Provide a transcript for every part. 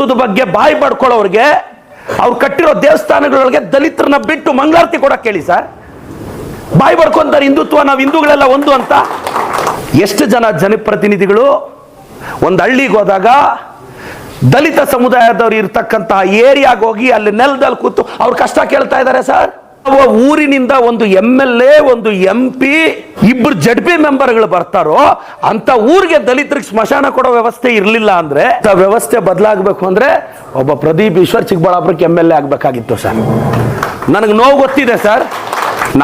ಹಿಂದುತ್ವದ ಬಗ್ಗೆ ಬಾಯಿ ಪಡ್ಕೊಳ್ಳೋರಿಗೆ ಅವ್ರು ಕಟ್ಟಿರೋ ದೇವಸ್ಥಾನಗಳಿಗೆ ದಲಿತರನ್ನ ಬಿಟ್ಟು ಮಂಗಳಾರತಿ ಕೊಡಕ್ಕೆ ಹೇಳಿ ಸರ್. ಬಾಯಿ ಪಡ್ಕೊಂತಾರೆ ಹಿಂದುತ್ವ, ನಾವು ಹಿಂದೂಗಳೆಲ್ಲ ಒಂದು ಅಂತ. ಎಷ್ಟು ಜನ ಜನಪ್ರತಿನಿಧಿಗಳು ಒಂದು ಹಳ್ಳಿಗೆ ಹೋದಾಗ ದಲಿತ ಸಮುದಾಯದವ್ರು ಇರ್ತಕ್ಕಂತಹ ಏರಿಯಾಗ ಹೋಗಿ ಅಲ್ಲಿ ನೆಲದಲ್ಲಿ ಕೂತು ಅವ್ರ ಕಷ್ಟ ಕೇಳ್ತಾ ಇದ್ದಾರೆ ಸರ್. ಊರಿನಿಂದ ಒಂದು MLA, ಒಂದು MP, ಇಬ್ರು ZP ಮೆಂಬರ್ಗಳು ಬರ್ತಾರೋ ಅಂತ ಊರಿಗೆ ದಲಿತರಿಗೆ ಸ್ಮಶಾನ ಕೊಡೋ ವ್ಯವಸ್ಥೆ ಇರಲಿಲ್ಲ ಅಂದ್ರೆ, ವ್ಯವಸ್ಥೆ ಬದಲಾಗಬೇಕು ಅಂದ್ರೆ ಒಬ್ಬ ಪ್ರದೀಪ್ ಈಶ್ವರ್ ಚಿಕ್ಕಬಳ್ಳಾಪುರಕ್ಕೆ MLA ಆಗ್ಬೇಕಾಗಿತ್ತು ಸರ್. ನನಗೆ ನೋವು ಗೊತ್ತಿದೆ ಸರ್.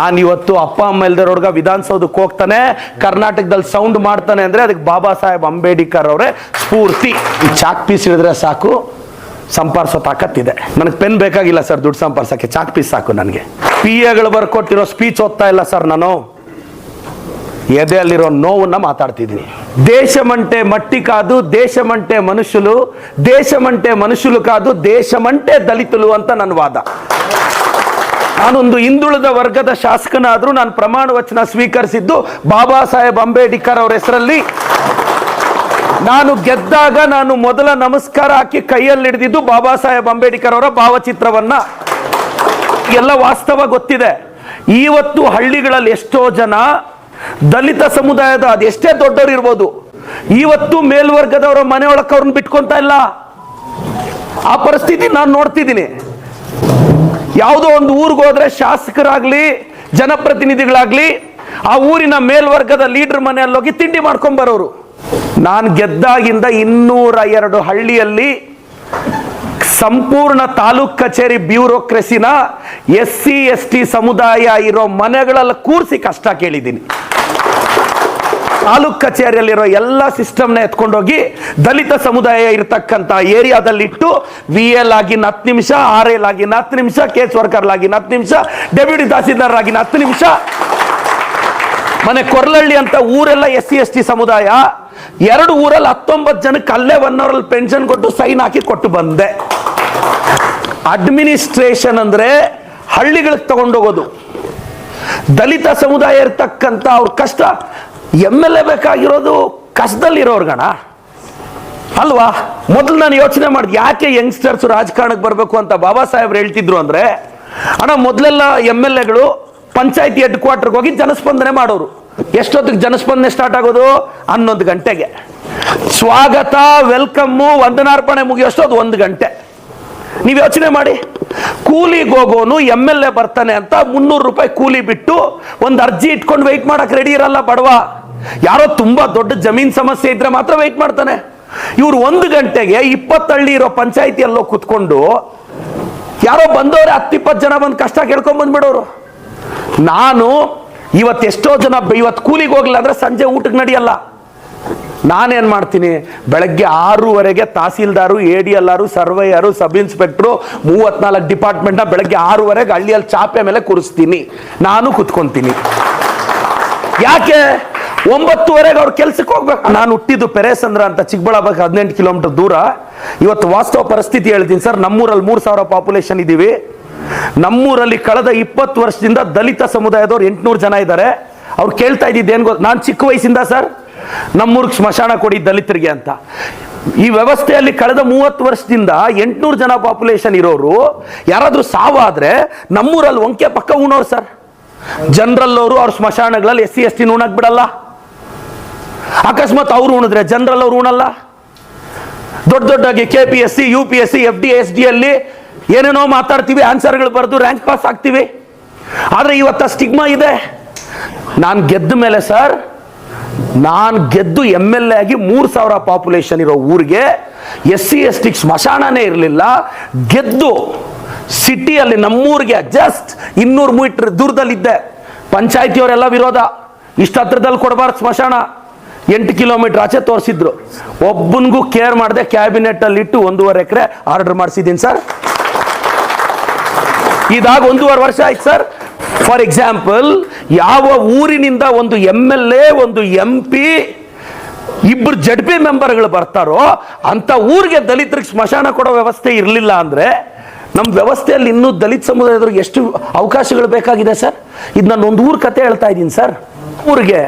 ನಾನು ಇವತ್ತು ಅಪ್ಪ ಅಮ್ಮ ಇಲ್ದಿರೋರ್ಗ ವಿಧಾನಸೌಧಕ್ಕೆ ಹೋಗ್ತಾನೆ, ಕರ್ನಾಟಕದಲ್ಲಿ ಸೌಂಡ್ ಮಾಡ್ತಾನೆ ಅಂದ್ರೆ ಅದಕ್ಕೆ ಬಾಬಾ ಸಾಹೇಬ್ ಅಂಬೇಡ್ಕರ್ ಅವರೇ ಸ್ಫೂರ್ತಿ. ಚಾಕ್ ಪೀಸ್ ಹಿಡಿದ್ರೆ ಸಾಕು, ಸಂಪಾದಿಸೋ ತಾಕತ್ತಿದೆ. ನನಗೆ ಪೆನ್ ಬೇಕಾಗಿಲ್ಲ ಸರ್, ದುಡ್ಡು ಸಂಪಾದಿಸೋಕ್ಕೆ ಚಾಕ್ ಪೀಸ್ ಸಾಕು ನನಗೆ. PAಗಳು ಬರ್ಕೊಟ್ಟಿರೋ ಸ್ಪೀಚ್ ಓದ್ತಾ ಇಲ್ಲ ಸರ್, ನಾನು ಎದೆಯಲ್ಲಿರೋ ನೋವನ್ನ ಮಾತಾಡ್ತಿದ್ದೀನಿ. దేశమంటే మట్టి కాదు, దేశమంటే మనుషులు, దేశమంటే మనుషులు కాదు, దేశమంటే దళితులు ಅಂತ ನನ್ನ ವಾದ. ನಾನೊಂದು ಹಿಂದುಳಿದ ವರ್ಗದ ಶಾಸಕನಾದ್ರೂ ನಾನು ಪ್ರಮಾಣ ವಚನ ಸ್ವೀಕರಿಸಿದ್ದು ಬಾಬಾ ಸಾಹೇಬ್ ಅಂಬೇಡ್ಕರ್ ಅವರ ಹೆಸರಲ್ಲಿ. ನಾನು ಗೆದ್ದಾಗ ನಾನು ಮೊದಲ ನಮಸ್ಕಾರ ಹಾಕಿ ಕೈಯಲ್ಲಿ ಹಿಡಿದಿದ್ದು ಬಾಬಾ ಸಾಹೇಬ್ ಅಂಬೇಡ್ಕರ್ ಅವರ ಭಾವಚಿತ್ರವನ್ನ. ಎಲ್ಲ ವಾಸ್ತವ ಗೊತ್ತಿದೆ. ಇವತ್ತು ಹಳ್ಳಿಗಳಲ್ಲಿ ಎಷ್ಟೋ ಜನ ದಲಿತ ಸಮುದಾಯದ ಅದೆಷ್ಟೇ ದೊಡ್ಡವರು ಇರ್ಬೋದು, ಇವತ್ತು ಮೇಲ್ವರ್ಗದವರ ಮನೆಯೊಳಕ್ಕೆ ಅವ್ರನ್ನ ಬಿಟ್ಕೊಂತ ಇಲ್ಲ. ಆ ಪರಿಸ್ಥಿತಿ ನಾನು ನೋಡ್ತಿದ್ದೀನಿ. ಯಾವುದೋ ಒಂದು ಊರಿಗೆ ಹೋದ್ರೆ ಶಾಸಕರಾಗ್ಲಿ ಜನಪ್ರತಿನಿಧಿಗಳಾಗ್ಲಿ ಆ ಊರಿನ ಮೇಲ್ವರ್ಗದ ಲೀಡರ್ ಮನೆಯಲ್ಲಿ ಹೋಗಿ ತಿಂಡಿ ಮಾಡ್ಕೊಂಡ್ ಬರೋರು. ನಾನು ಗೆದ್ದಾಗಿಂದ 202 ಹಳ್ಳಿಯಲ್ಲಿ ಸಂಪೂರ್ಣ ತಾಲೂಕ್ ಕಚೇರಿ ಬ್ಯೂರೋಕ್ರಸಿನ SC ST ಸಮುದಾಯ ಇರೋ ಮನೆಗಳಲ್ಲಿ ಕೂರಿಸಿ ಕಷ್ಟ ಕೇಳಿದ್ದೀನಿ. ತಾಲೂಕ್ ಕಚೇರಿಯಲ್ಲಿರೋ ಎಲ್ಲ ಸಿಸ್ಟಮ್ನ ಎತ್ಕೊಂಡೋಗಿ ದಲಿತ ಸಮುದಾಯ ಇರತಕ್ಕಂಥ ಏರಿಯಾದಲ್ಲಿಟ್ಟು VL ಆಗಿನ 10 ನಿಮಿಷ, RL ಆಗಿನ 10 ನಿಮಿಷ, ಕೇಸ್ ವರ್ಕರ್ ಆಗಿನ 10 ನಿಮಿಷ, ಡೆಪ್ಯೂಟಿ ತಹಸೀಲ್ದಾರ್ ಆಗಿನ 10 ನಿಮಿಷ. ಮನೆ ಕೊರ್ಲಳ್ಳಿ ಅಂತ ಊರೆಲ್ಲ SC ST ಸಮುದಾಯ, 2 ಊರಲ್ಲಿ 19 ಜನಕ್ಕೆ ಅಲ್ಲೇ 1 ಅವರಲ್ಲಿ ಪೆನ್ಷನ್ ಕೊಟ್ಟು ಸೈನ್ ಹಾಕಿ ಕೊಟ್ಟು ಬಂದೆ. ಅಡ್ಮಿನಿಸ್ಟ್ರೇಷನ್ ಅಂದ್ರೆ ಹಳ್ಳಿಗಳಿಗೆ ತಗೊಂಡೋಗೋದು. ದಲಿತ ಸಮುದಾಯ ಇರ್ತಕ್ಕಂಥ ಅವ್ರ ಕಷ್ಟ MLA ಬೇಕಾಗಿರೋದು ಕಷ್ಟದಲ್ಲಿರೋರ್ಗಣ ಅಲ್ವಾ? ಮೊದಲು ನಾನು ಯೋಚನೆ ಮಾಡಿದೆ, ಯಾಕೆ ಯಂಗ್ಸ್ಟರ್ಸ್ ರಾಜಕಾರಣಕ್ಕೆ ಬರಬೇಕು ಅಂತ ಬಾಬಾ ಸಾಹೇಬ್ರು ಹೇಳ್ತಿದ್ರು ಅಂದ್ರೆ, ಅಣ್ಣ ಮೊದಲೆಲ್ಲ MLAಗಳು ಪಂಚಾಯತಿ ಹೆಡ್ ಕ್ವಾರ್ಟರ್ಗೆ ಹೋಗಿ ಜನಸ್ಪಂದನೆ ಮಾಡೋರು. ಎಷ್ಟೊತ್ತಿಗೆ ಜನಸ್ಪಂದನೆ ಸ್ಟಾರ್ಟ್ ಆಗೋದು? 11 ಗಂಟೆಗೆ. ಸ್ವಾಗತ, ವೆಲ್ಕಮ್ಮು, ವಂದನಾರ್ಪಣೆ ಮುಗಿಯೋಷ್ಟೊತ್ತು 1 ಗಂಟೆ. ನೀವು ಯೋಚನೆ ಮಾಡಿ, ಕೂಲಿಗೆ ಹೋಗೋನು MLA ಬರ್ತಾನೆ ಅಂತ 300 ರೂಪಾಯಿ ಕೂಲಿ ಬಿಟ್ಟು ಒಂದು ಅರ್ಜಿ ಇಟ್ಕೊಂಡು ವೆಯ್ಟ್ ಮಾಡಕ್ ರೆಡಿ ಇರಲ್ಲ ಬಡವ. ಯಾರೋ ತುಂಬಾ ದೊಡ್ಡ ಜಮೀನ್ ಸಮಸ್ಯೆ ಇದ್ರೆ ಮಾತ್ರ ವೆಯ್ಟ್ ಮಾಡ್ತಾನೆ. ಇವ್ರು 1 ಗಂಟೆಗೆ 20 ಹಳ್ಳಿ ಇರೋ ಪಂಚಾಯತಿಯಲ್ಲೋ ಕುತ್ಕೊಂಡು ಯಾರೋ ಬಂದವ್ರೆ 10-20 ಜನ ಬಂದು ಕಷ್ಟ ಕೇಳ್ಕೊಂಡ್ ಬಂದ್ಬಿಡೋರು. ನಾನು ಎಷ್ಟೋ ಜನ ಇವತ್ತು ಕೂಲಿಗೆ ಹೋಗ್ಲಿಲ್ಲ ಅಂದ್ರೆ ಸಂಜೆ ಊಟಕ್ಕೆ ನಡೆಯಲ್ಲ. ನಾನೇನ್ ಮಾಡ್ತೀನಿ, ಬೆಳಗ್ಗೆ 6:30ಗೆ ತಹಸೀಲ್ದಾರು, ADLR, ಸರ್ವೇಯರು, ಸಬ್ ಇನ್ಸ್ಪೆಕ್ಟ್ರು 34 ಡಿಪಾರ್ಟ್ಮೆಂಟ್ನ ಬೆಳಗ್ಗೆ 6:30ಗೆ ಹಳ್ಳಿಯಲ್ಲಿ ಚಾಪೆ ಮೇಲೆ ಕೂರಿಸ್ತೀನಿ, ನಾನು ಕುತ್ಕೊಂತೀನಿ. ಯಾಕೆ? 9:30ಗೆ ಅವ್ರ ಕೆಲ್ಸಕ್ಕೆ ಹೋಗ್ಬೇಕು. ನಾನು ಹುಟ್ಟಿದ್ದು ಪೆರೇಸಂದ್ರ ಅಂತ, ಚಿಕ್ಕಬಳ್ಳಾಪುರ 18 ಕಿಲೋಮೀಟರ್ ದೂರ. ಇವತ್ತು ವಾಸ್ತವ ಪರಿಸ್ಥಿತಿ ಹೇಳ್ತೀನಿ ಸರ್. ನಮ್ಮೂರಲ್ಲಿ 3,000 ಪಾಪ್ಯುಲೇಷನ್ ಇದೀವಿ. ನಮ್ಮೂರಲ್ಲಿ ಕಳೆದ 20 ವರ್ಷದಿಂದ ದಲಿತ ಸಮುದಾಯದವ್ರು 800 ಜನ ಇದ್ದಾರೆ. ಅವ್ರು ಕೇಳ್ತಾ ಇದ್ದಿದ್ದು ಏನ್ ಗೊತ್ತು? ನಾನು ಚಿಕ್ಕ ವಯಸ್ಸಿಂದ ಸರ್ ನಮ್ಮೂರ್ಗೆ ಸ್ಮಶಾನ ಕೊಡಿ ದಲಿತರಿಗೆ ಅಂತ. ಈ ವ್ಯವಸ್ಥೆಯಲ್ಲಿ ಕಳೆದ 30 ವರ್ಷದಿಂದ 800 ಜನ ಪಾಪ್ಯುಲೇಷನ್ ಇರೋರು ಯಾರಾದ್ರೂ ಸಾವಾದ್ರೆ ನಮ್ಮೂರಲ್ಲಿ ಒಂಕೆ ಪಕ್ಕ ಉಣೋರು ಸರ್. ಜನರಲ್ ಅವರು ಅವ್ರ ಸ್ಮಶಾನಗಳಲ್ಲಿ SC ST ಉಣಕ್ ಬಿಡಲ್ಲ. ಅಕಸ್ಮಾತ್ ಅವ್ರು ಉಣಿದ್ರೆ ಜನರಲ್ ಅವ್ರು ಉಣಲ್ಲ. ದೊಡ್ಡದಾಗಿ KPSC, UPSC, FD, SD ಅಲ್ಲಿ ಏನೇನೋ ಮಾತಾಡ್ತೀವಿ, ಆನ್ಸರ್ಗಳು ಬರೆದು ರ್ಯಾಂಕ್ ಪಾಸ್ ಆಗ್ತೀವಿ. ಆದ್ರೆ ಇವತ್ತ ಸ್ಟಿಗ್ಮಾ ಇದೆ. ನಾನು ಗೆದ್ದ ಮೇಲೆ ಸರ್, ನಾನು ಗೆದ್ದು MLA ಆಗಿ 3,000 ಪಾಪ್ಯುಲೇಷನ್ ಇರೋ ಊರಿಗೆ SC ST ಸ್ಮಶಾನನೇ ಇರಲಿಲ್ಲ. ಗೆದ್ದು ಸಿಟಿಯಲ್ಲಿ ನಮ್ಮೂರಿಗೆ ಜಸ್ಟ್ 200 ಮೀಟರ್ ದೂರದಲ್ಲಿದ್ದೆ. ಪಂಚಾಯತಿಯವರೆಲ್ಲ ವಿರೋಧ, ಇಷ್ಟ ಹತ್ರದಲ್ಲಿ ಕೊಡಬಾರ್ದು ಸ್ಮಶಾನ, 8 ಕಿಲೋಮೀಟರ್ ಆಚೆ ತೋರಿಸಿದ್ರು. ಒಬ್ಬನಿಗೂ ಕೇರ್ ಮಾಡದೆ ಕ್ಯಾಬಿನೆಟ್ ಅಲ್ಲಿ ಇಟ್ಟು 1.5 ಎಕರೆ ಆರ್ಡರ್ ಮಾಡಿಸಿದ್ದೀನಿ ಸರ್. ಇದಾಗ 1.5 ವರ್ಷ ಆಯ್ತು ಸರ್. ಫಾರ್ ಎಕ್ಸಾಂಪಲ್, ಯಾವ ಊರಿನಿಂದ ಒಂದು MLA, ಒಂದು MP, ಇಬ್ರು ZP ಮೆಂಬರ್ಗಳು ಬರ್ತಾರೋ ಅಂತ ಊರಿಗೆ ದಲಿತರಿಗೆ ಸ್ಮಶಾನ ಕೊಡೋ ವ್ಯವಸ್ಥೆ ಇರಲಿಲ್ಲ ಅಂದ್ರೆ, ನಮ್ಮ ವ್ಯವಸ್ಥೆಯಲ್ಲಿ ಇನ್ನೂ ದಲಿತ ಸಮುದಾಯದವ್ರಿಗೆ ಎಷ್ಟು ಅವಕಾಶಗಳು ಬೇಕಾಗಿದೆ ಸರ್. ಇದು ನಾನು ಒಂದು ಊರ್ ಕತೆ ಹೇಳ್ತಾ ಇದ್ದೀನಿ ಸರ್. ಊರಿಗೆ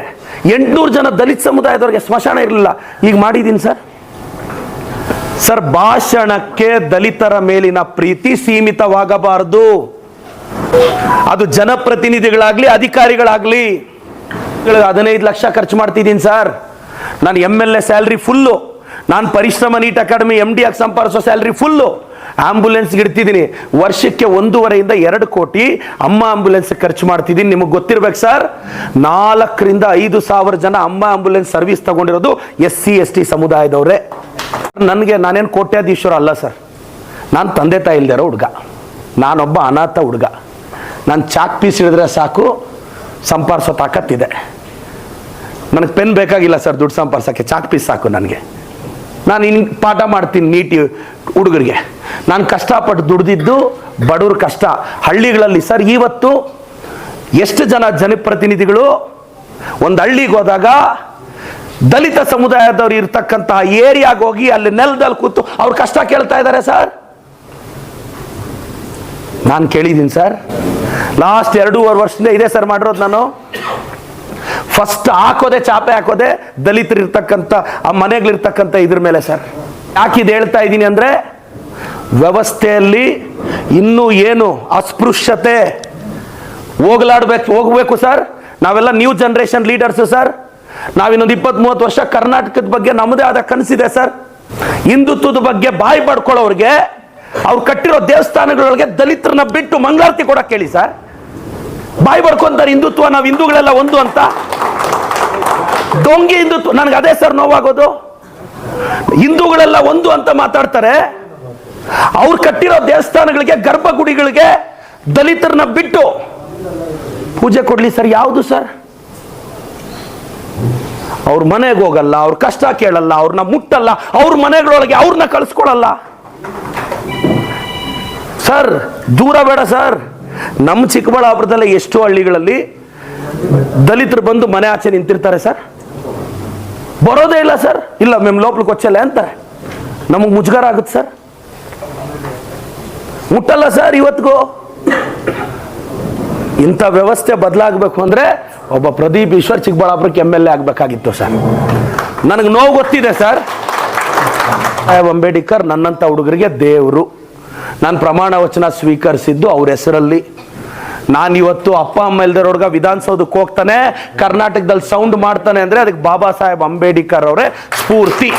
800 ಜನ ದಲಿತ ಸಮುದಾಯದವ್ರಿಗೆ ಸ್ಮಶಾನ ಇರಲಿಲ್ಲ, ಈಗ ಮಾಡಿದ್ದೀನಿ ಸರ್. ಸರ್, ಭಾಷಣಕ್ಕೆ ದಲಿತರ ಮೇಲಿನ ಪ್ರೀತಿ ಸೀಮಿತವಾಗಬಾರದು. ಅದು ಜನಪ್ರತಿನಿಧಿಗಳಾಗ್ಲಿ ಅಧಿಕಾರಿಗಳಾಗ್ಲಿ. 15 ಲಕ್ಷ ಖರ್ಚು ಮಾಡ್ತಿದ್ದೀನಿ ಸರ್. ನಾನು MLA ಸ್ಯಾಲ್ರಿ ಫುಲ್ಲು, ನಾನು ಪರಿಶ್ರಮ ನೀಟ್ ಅಕಾಡೆಮಿ MD ಆಗಿ ಸಂಪಾದಿಸೋ ಸ್ಯಾಲ್ರಿ ಫುಲ್ಲು, ಆಂಬುಲೆನ್ಸ್ಗೆ ಇಡ್ತಿದ್ದೀನಿ. ವರ್ಷಕ್ಕೆ 1.5 ಇಂದ 2 ಕೋಟಿ ಅಮ್ಮ ಆಂಬುಲೆನ್ಸ್ ಖರ್ಚು ಮಾಡ್ತಿದ್ದೀನಿ. ನಿಮಗೆ ಗೊತ್ತಿರ್ಬೇಕು ಸರ್, 4 ರಿಂದ 5 ಸಾವಿರ ಜನ ಅಮ್ಮ ಆಂಬುಲೆನ್ಸ್ ಸರ್ವಿಸ್ ತಗೊಂಡಿರೋದು SC ST ಸಮುದಾಯದವರೇ. ನಾನೇನು ಕೋಟ್ಯಾಧೀಶ್ವರ ಅಲ್ಲ ಸರ್. ನಾನು ತಂದೆ ತಾಯಿ ಇಲ್ದಿರೋ ಹುಡುಗ, ನಾನೊಬ್ಬ ಅನಾಥ ಹುಡುಗ. ನಾನು ಚಾಕ್ ಪೀಸ್ ಹಿಡಿದ್ರೆ ಸಾಕು, ಸಂಪಾದಿಸೋ ತಾಕತ್ತಿದೆ. ನನಗೆ ಪೆನ್ ಬೇಕಾಗಿಲ್ಲ ಸರ್ ದುಡ್ಡು ಸಂಪಾದಿಸೋಕ್ಕೆ, ಚಾಕ್ ಪೀಸ್ ಸಾಕು ನನಗೆ. ನಾನು ಹಿಂಗೆ ಪಾಠ ಮಾಡ್ತೀನಿ ನೀಟಿ ಹುಡುಗರಿಗೆ. ನಾನು ಕಷ್ಟಪಟ್ಟು ದುಡ್ದಿದ್ದು ಬಡವ್ರ ಕಷ್ಟ. ಹಳ್ಳಿಗಳಲ್ಲಿ ಸರ್ ಇವತ್ತು ಎಷ್ಟು ಜನ ಜನಪ್ರತಿನಿಧಿಗಳು ಒಂದು ಹಳ್ಳಿಗೆ ಹೋದಾಗ ದಲಿತ ಸಮುದಾಯದವ್ರು ಇರ್ತಕ್ಕಂತಹ ಏರಿಯಾಗೆ ಹೋಗಿ ಅಲ್ಲಿ ನೆಲದಲ್ಲಿ ಕೂತು ಅವ್ರ ಕಷ್ಟ ಕೇಳ್ತಾ ಇದ್ದಾರೆ ಸರ್. ನಾನು ಕೇಳಿದ್ದೀನಿ ಸರ್. ಲಾಸ್ಟ್ 2.5 ವರ್ಷದಿಂದ ಇದೆ ಸರ್ ಮಾಡಿರೋದು. ನಾನು ಫಸ್ಟ್ ಹಾಕೋದೆ, ಚಾಪೆ ಹಾಕೋದೆ ದಲಿತರು ಇರ್ತಕ್ಕಂಥ ಆ ಮನೆಗಳಿರ್ತಕ್ಕಂಥ ಇದ್ರ ಮೇಲೆ ಸರ್. ಯಾಕಿದು ಹೇಳ್ತಾ ಇದ್ದೀನಿ ಅಂದರೆ, ವ್ಯವಸ್ಥೆಯಲ್ಲಿ ಇನ್ನೂ ಏನು ಅಸ್ಪೃಶ್ಯತೆ ಹೋಗಬೇಕು ಸರ್. ನಾವೆಲ್ಲ ನ್ಯೂ ಜನರೇಷನ್ ಲೀಡರ್ಸು ಸರ್. ನಾವಿನ್ನೊಂದು 20-30 ವರ್ಷ ಕರ್ನಾಟಕದ ಬಗ್ಗೆ ನಮ್ಮದೇ ಆದ ಕನಸಿದೆ ಸರ್. ಹಿಂದುತ್ವದ ಬಗ್ಗೆ ಬಾಯಿ ಪಡ್ಕೊಳ್ಳೋರಿಗೆ ಅವ್ರು ಕಟ್ಟಿರೋ ದೇವಸ್ಥಾನಗಳೊಳಗೆ ದಲಿತರನ್ನ ಬಿಟ್ಟು ಮಂಗಳಾರತಿ ಕೊಡಕ್ಕೆ ಹೇಳಿ ಸರ್. ಬಾಯಿ ಪಡ್ಕೊಂತಾರೆ ಹಿಂದುತ್ವ, ನಾವು ಹಿಂದೂಗಳೆಲ್ಲ ಒಂದು ಅಂತ. ಡೊಂಗಿ ಹಿಂದುತ್ವ. ನನಗೆ ಅದೇ ಸರ್ ನೋವಾಗೋದು. ಹಿಂದೂಗಳೆಲ್ಲ ಒಂದು ಅಂತ ಮಾತಾಡ್ತಾರೆ, ಅವ್ರು ಕಟ್ಟಿರೋ ದೇವಸ್ಥಾನಗಳಿಗೆ ಗರ್ಭಗುಡಿಗಳಿಗೆ ದಲಿತರನ್ನ ಬಿಟ್ಟು ಪೂಜೆ ಕೊಡ್ಲಿ ಸರ್. ಯಾವುದು ಸರ್? ಅವ್ರ ಮನೆಗೆ ಹೋಗಲ್ಲ, ಅವ್ರ ಕಷ್ಟ ಕೇಳಲ್ಲ, ಅವ್ರನ್ನ ಮುಟ್ಟಲ್ಲ, ಅವ್ರ ಮನೆಗಳೊಳಗೆ ಅವ್ರನ್ನ ಕಳಿಸ್ಕೊಳಲ್ಲ ಸರ್. ದೂರ ಬೇಡ ಸರ್. ನಮ್ಮ ಚಿಕ್ಕಬಳ್ಳಾಪುರದಲ್ಲೇ ಎಷ್ಟೋ ಹಳ್ಳಿಗಳಲ್ಲಿ ದಲಿತರು ಬಂದು ಮನೆ ಆಚೆ ನಿಂತಿರ್ತಾರೆ ಸರ್. ಬರೋದೇ ಇಲ್ಲ ಸರ್. ಇಲ್ಲ ಮೆಮ್ ಲೋಪಲಿಗೆ ಕೊಚ್ಚಲ್ಲ ಅಂತಾರೆ. ನಮಗೆ ಮುಜುಗರ ಆಗುತ್ತೆ ಸರ್. ಮುಟ್ಟಲ್ಲ ಸರ್ ಇವತ್ತಿಗೂ. ಇಂಥ ವ್ಯವಸ್ಥೆ ಬದಲಾಗಬೇಕು ಅಂದರೆ ಒಬ್ಬ ಪ್ರದೀಪ್ ಈಶ್ವರ್ ಚಿಕ್ಕಬಳ್ಳಾಪುರಕ್ಕೆ MLA ಆಗಬೇಕಾಗಿತ್ತು ಸರ್. ನನಗೆ ನೋವು ಗೊತ್ತಿದೆ ಸರ್. ಸಾಹೇಬ್ ಅಂಬೇಡ್ಕರ್ ನನ್ನಂಥ ಹುಡುಗರಿಗೆ ದೇವರು. ನಾನು ಪ್ರಮಾಣ ವಚನ ಸ್ವೀಕರಿಸಿದ್ದು ಅವ್ರ ಹೆಸರಲ್ಲಿ. ನಾನು ಇವತ್ತು ಅಪ್ಪ ಅಮ್ಮ ಇಲ್ದಿರೋರ್ಗ ವಿಧಾನಸೌಧಕ್ಕೆ ಹೋಗ್ತಾನೆ, ಕರ್ನಾಟಕದಲ್ಲಿ ಸೌಂಡ್ ಮಾಡ್ತಾನೆ ಅಂದರೆ ಅದಕ್ಕೆ ಬಾಬಾ ಸಾಹೇಬ್ ಅಂಬೇಡ್ಕರ್ ಅವರೇ ಸ್ಫೂರ್ತಿ.